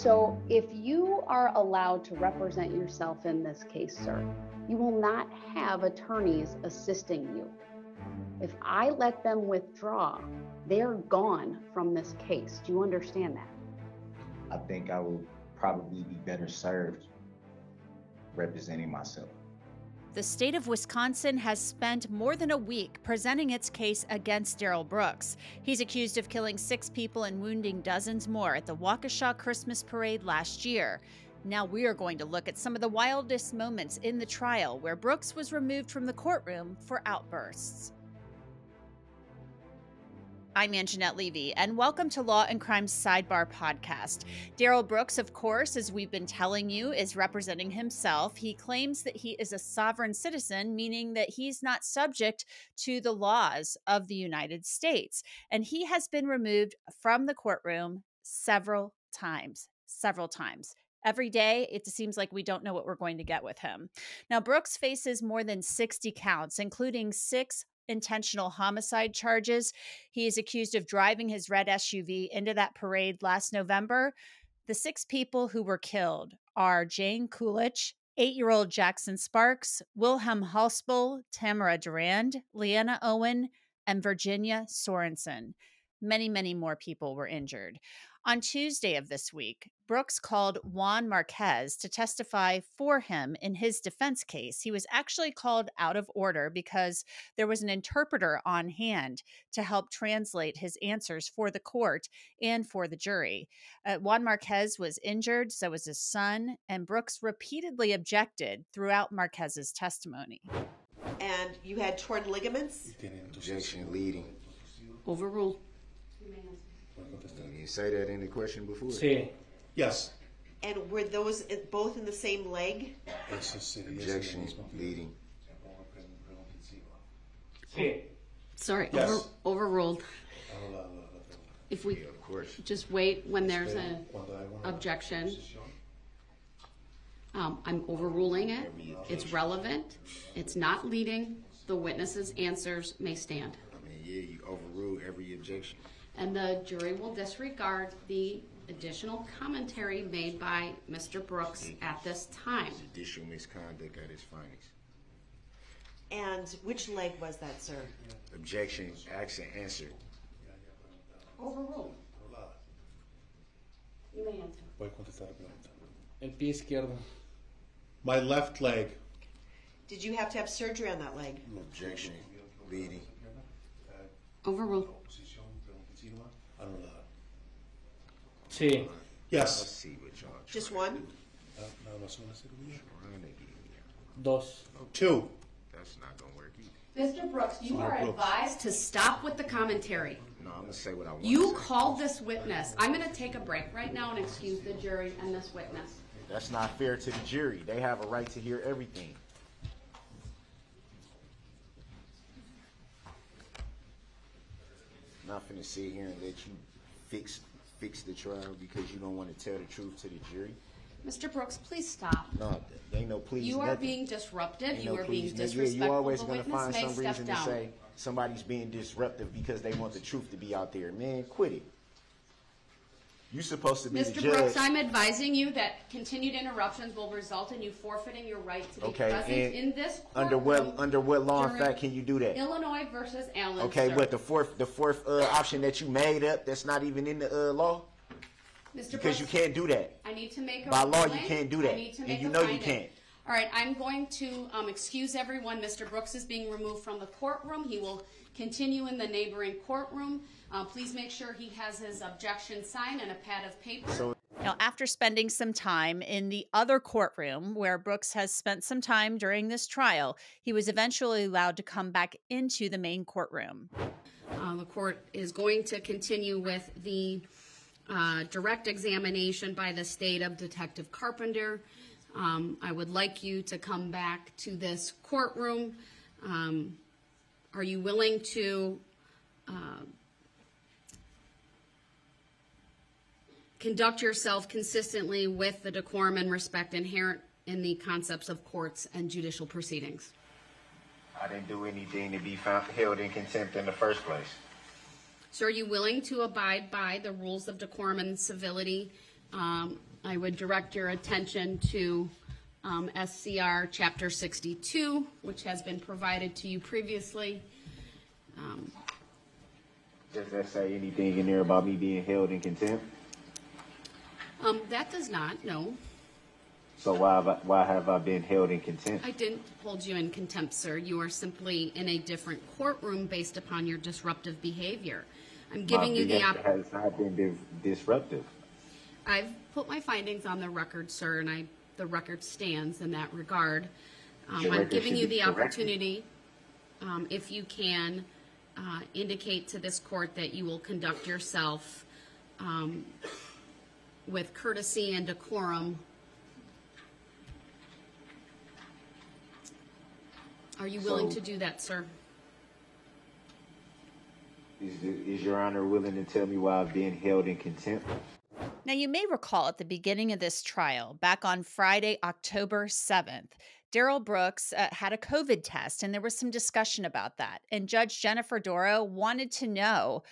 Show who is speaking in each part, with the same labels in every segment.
Speaker 1: So if you are allowed to represent yourself in this case, sir, you will not have attorneys assisting you. If I let them withdraw, they're gone from this case. Do you understand that?
Speaker 2: I think I will probably be better served representing myself.
Speaker 3: The state of Wisconsin has spent more than a week presenting its case against Darrell Brooks. He's accused of killing 6 people and wounding dozens more at the Waukesha Christmas Parade last year. Now we are going to look at some of the wildest moments in the trial where Brooks was removed from the courtroom for outbursts. I'm Angenette Levy, and welcome to Law and Crime's Sidebar podcast. Darrell Brooks, of course, as we've been telling you, is representing himself. He claims that he is a sovereign citizen, meaning that he's not subject to the laws of the United States. And he has been removed from the courtroom several times. Every day, it seems like we don't know what we're going to get with him. Now, Brooks faces more than 60 counts, including 6 intentional homicide charges. He is accused of driving his red SUV into that parade last November. The 6 people who were killed are Jane Coolidge, 8-year-old Jackson Sparks, Wilhelm Halspel, Tamara Durand, Leanna Owen, and Virginia Sorensen. Many, many more people were injured. On Tuesday of this week, Brooks called Juan Marquez to testify for him in his defense case. He was actually called out of order because there was an interpreter on hand to help translate his answers for the court and for the jury. Juan Marquez was injured, so was his son, and Brooks repeatedly objected throughout Marquez's testimony.
Speaker 4: And you had torn ligaments?
Speaker 2: Objection leading.
Speaker 5: Overruled.
Speaker 2: You say that in the question before?
Speaker 6: Sí. Yes.
Speaker 4: And were those both in the same leg?
Speaker 2: Objection leading.
Speaker 6: Sí.
Speaker 5: Sorry,
Speaker 6: Yes.
Speaker 5: overruled. If we
Speaker 2: Of course.
Speaker 5: just wait when there's an objection. I'm overruling it. It's relevant. It's not leading. The witness's answers may stand.
Speaker 2: I mean, yeah, you overrule every objection.
Speaker 5: And the jury will disregard the additional commentary made by Mr. Brooks at this time.
Speaker 2: Judicial misconduct at its finest.
Speaker 4: And which leg was that, sir?
Speaker 2: Objection, action, answer.
Speaker 5: Overruled. You may answer.
Speaker 6: Voy a contestar la pregunta. El pie izquierdo. My left leg.
Speaker 4: Did you have to have surgery on that leg?
Speaker 2: Objection leading.
Speaker 5: Overruled.
Speaker 6: Sí. Yes.
Speaker 2: Let's see what y'all
Speaker 4: Just one?
Speaker 6: Nada más una cirugía.
Speaker 2: trying to give me.
Speaker 6: Dos. 2.
Speaker 2: That's not gonna work either.
Speaker 5: Mr. Brooks, you are advised to stop with the commentary.
Speaker 2: No, I'm gonna say what I want.
Speaker 5: You
Speaker 2: to say.
Speaker 5: called this witness. I'm going to take a break right now and excuse the jury and this witness.
Speaker 2: That's not fair to the jury. They have a right to hear everything. I'm not finna sit here and let you fix the trial because you don't want to tell the truth to the jury.
Speaker 5: Mr. Brooks, please stop.
Speaker 2: No, there ain't no please.
Speaker 5: You are
Speaker 2: nothing.
Speaker 5: being disruptive.
Speaker 2: Ain't
Speaker 5: You
Speaker 2: no
Speaker 5: are being
Speaker 2: please, nothing.
Speaker 5: disrespectful.
Speaker 2: You always
Speaker 5: The
Speaker 2: gonna
Speaker 5: witness
Speaker 2: find
Speaker 5: may
Speaker 2: some
Speaker 5: step
Speaker 2: reason to
Speaker 5: down.
Speaker 2: say somebody's being disruptive because they want the truth to be out there. Man, quit it. You're supposed to be the
Speaker 5: Mr.
Speaker 2: judge.
Speaker 5: Brooks, I'm advising you that continued interruptions will result in you forfeiting your right to be present
Speaker 2: and
Speaker 5: in this
Speaker 2: under
Speaker 5: courtroom.
Speaker 2: what law and
Speaker 5: during
Speaker 2: fact can you do that?
Speaker 5: Illinois versus Allen.
Speaker 2: Okay,
Speaker 5: sir.
Speaker 2: but the fourth option that you made up, that's not even in the law?
Speaker 5: Mr.
Speaker 2: Because
Speaker 5: Brooks,
Speaker 2: you can't do that.
Speaker 5: I need to make a
Speaker 2: By law, you
Speaker 5: ruling.
Speaker 2: can't do that.
Speaker 5: I need to
Speaker 2: And
Speaker 5: make
Speaker 2: you
Speaker 5: a
Speaker 2: know you
Speaker 5: finding.
Speaker 2: can't.
Speaker 5: All right, I'm going to excuse everyone. Mr. Brooks is being removed from the courtroom. He will continue in the neighboring courtroom. Please make sure he has his objection signed and a pad of paper.
Speaker 3: Now, after spending some time in the other courtroom where Brooks has spent some time during this trial, he was eventually allowed to come back into the main courtroom.
Speaker 5: The court is going to continue with the direct examination by the state of Detective Carpenter. I would like you to come back to this courtroom. Are you willing to conduct yourself consistently with the decorum and respect inherent in the concepts of courts and judicial proceedings?
Speaker 2: I didn't do anything to be held in contempt in the first place.
Speaker 5: So are you willing to abide by the rules of decorum and civility I would direct your attention to SCR Chapter 62, which has been provided to you previously.
Speaker 2: Does that say anything in there about me being held in contempt?
Speaker 5: That does not, no.
Speaker 2: So why have I been held in contempt?
Speaker 5: I didn't hold you in contempt, sir. You are simply in a different courtroom based upon your disruptive behavior. I'm giving you the
Speaker 2: has not been disruptive.
Speaker 5: I've put my findings on the record, sir, and the record stands in that regard. I'm giving you the opportunity, if you can, indicate to this court that you will conduct yourself with courtesy and decorum. Are you willing to do that, sir?
Speaker 2: Is Your Honor willing to tell me why I've been held in contempt?
Speaker 3: Now, you may recall at the beginning of this trial, back on Friday, October 7th, Darrell Brooks had a COVID test, and there was some discussion about that. And Judge Jennifer Doro wanted to know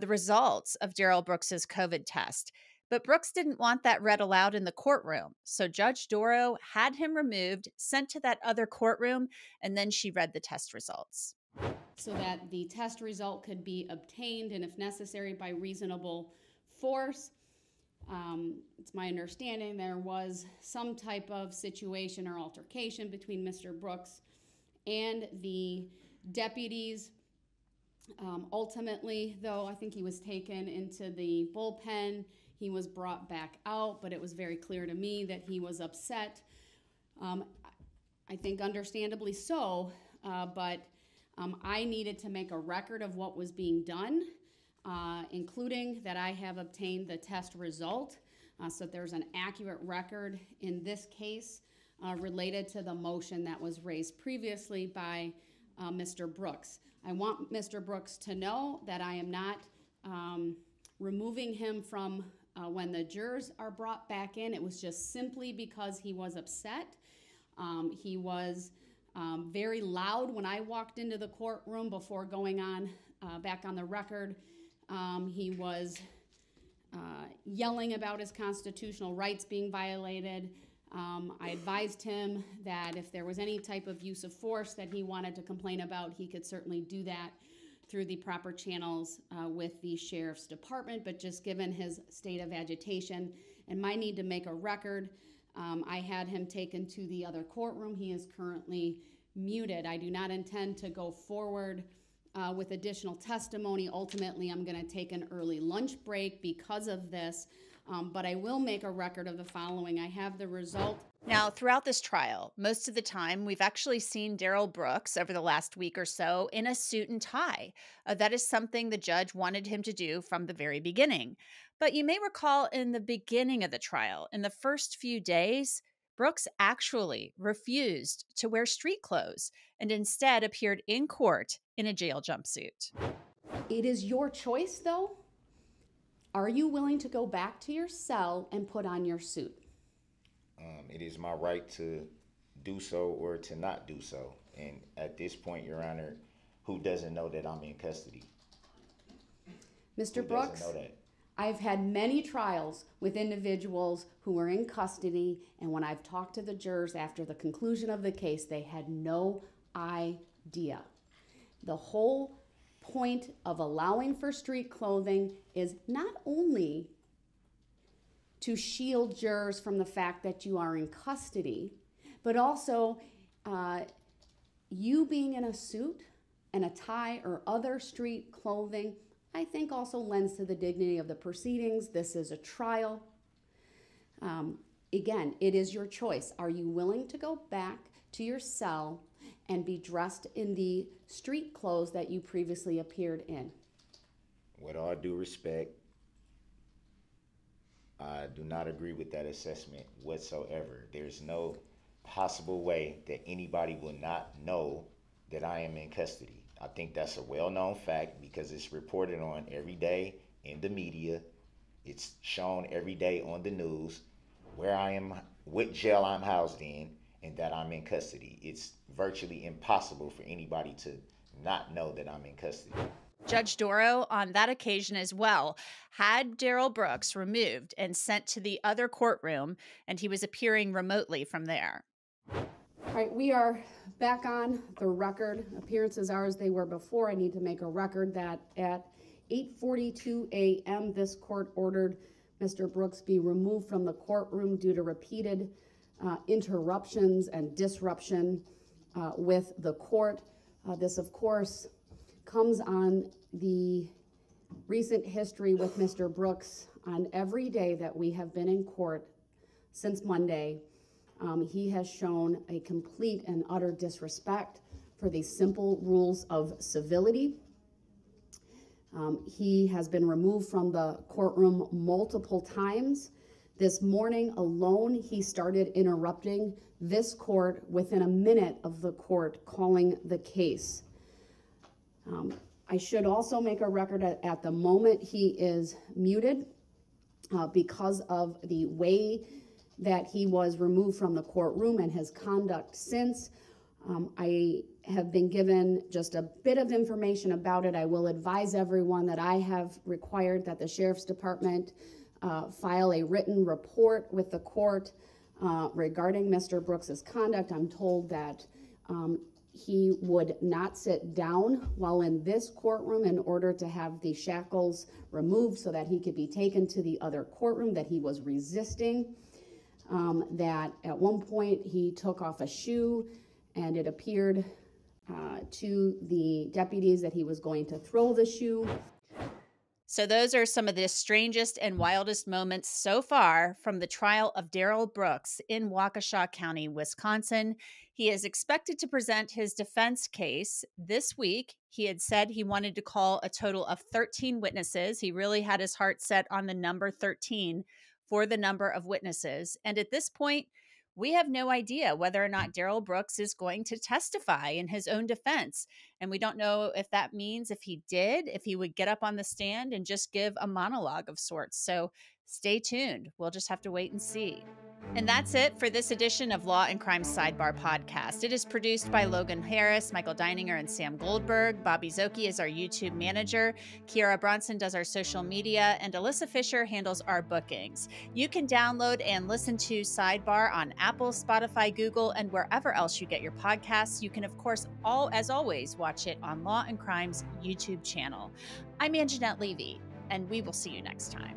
Speaker 3: the results of Darrell Brooks's COVID test. But Brooks didn't want that read aloud in the courtroom. So Judge Doro had him removed, sent to that other courtroom, and then she read the test results.
Speaker 5: So that the test result could be obtained, and if necessary, by reasonable force. It's my understanding there was some type of situation or altercation between Mr. Brooks and the deputies. Ultimately, though, I think he was taken into the bullpen. He was brought back out, but it was very clear to me that he was upset. I think understandably so, but I needed to make a record of what was being done, including that I have obtained the test result, so there's an accurate record in this case related to the motion that was raised previously by Mr. Brooks. I want Mr. Brooks to know that I am not removing him from when the jurors are brought back in. It was just simply because he was upset. He was very loud when I walked into the courtroom before going on back on the record. He was yelling about his constitutional rights being violated. I advised him that if there was any type of use of force that he wanted to complain about, he could certainly do that through the proper channels with the sheriff's department. But just given his state of agitation and my need to make a record, I had him taken to the other courtroom. He is currently muted. I do not intend to go forward with additional testimony. Ultimately, I'm going to take an early lunch break because of this, but I will make a record of the following. I have the result.
Speaker 3: Now, throughout this trial, most of the time, we've actually seen Darrell Brooks over the last week or so in a suit and tie. That is something the judge wanted him to do from the very beginning. But you may recall in the beginning of the trial, in the first few days, Brooks actually refused to wear street clothes and instead appeared in court in a jail jumpsuit.
Speaker 5: It is your choice, though. Are you willing to go back to your cell and put on your suit?
Speaker 2: It is my right to do so or to not do so. And at this point, Your Honor, who doesn't know that I'm in custody?
Speaker 5: Mr. Brooks, I've had many trials with individuals who were in custody, and when I've talked to the jurors after the conclusion of the case, they had no idea. The whole point of allowing for street clothing is not only to shield jurors from the fact that you are in custody, but also you being in a suit and a tie or other street clothing, I think also lends to the dignity of the proceedings. This is a trial. Again, it is your choice. Are you willing to go back to your cell and be dressed in the street clothes that you previously appeared in?
Speaker 2: With all due respect, I do not agree with that assessment whatsoever. There's no possible way that anybody will not know that I am in custody. I think that's a well-known fact because it's reported on every day in the media. It's shown every day on the news where I am, what jail I'm housed in, and that I'm in custody. It's virtually impossible for anybody to not know that I'm in custody.
Speaker 3: Judge Doro, on that occasion as well, had Darrell Brooks removed and sent to the other courtroom, and he was appearing remotely from there.
Speaker 5: All right, we are back on the record. Appearances are as they were before. I need to make a record that at 8:42 a.m. this court ordered Mr. Brooks be removed from the courtroom due to repeated interruptions and disruption with the court. This, of course, comes on the recent history with Mr. Brooks. On every day that we have been in court since Monday, he has shown a complete and utter disrespect for the simple rules of civility. He has been removed from the courtroom multiple times. This morning alone, he started interrupting this court within a minute of the court calling the case. I should also make a record at the moment he is muted because of the way that he was removed from the courtroom and his conduct since. I have been given just a bit of information about it. I will advise everyone that I have required that the Sheriff's Department file a written report with the court regarding Mr. Brooks's conduct. I'm told that he would not sit down while in this courtroom in order to have the shackles removed so that he could be taken to the other courtroom, that he was resisting, that at one point he took off a shoe and it appeared to the deputies that he was going to throw the shoe.
Speaker 3: So those are some of the strangest and wildest moments so far from the trial of Darrell Brooks in Waukesha County, Wisconsin. He is expected to present his defense case this week. He had said he wanted to call a total of 13 witnesses. He really had his heart set on the number 13 for the number of witnesses. And at this point, we have no idea whether or not Darrell Brooks is going to testify in his own defense. And we don't know if that means if he did, if he would get up on the stand and just give a monologue of sorts. So stay tuned. We'll just have to wait and see. And that's it for this edition of Law and Crime Sidebar podcast. It is produced by Logan Harris, Michael Deininger, and Sam Goldberg. Bobby Szoke is our YouTube manager. Kiara Bronson does our social media, and Alyssa Fisher handles our bookings. You can download and listen to Sidebar on Apple, Spotify, Google, and wherever else you get your podcasts. You can, of course, as always, watch it on Law and Crime's YouTube channel. I'm Angenette Levy, and we will see you next time.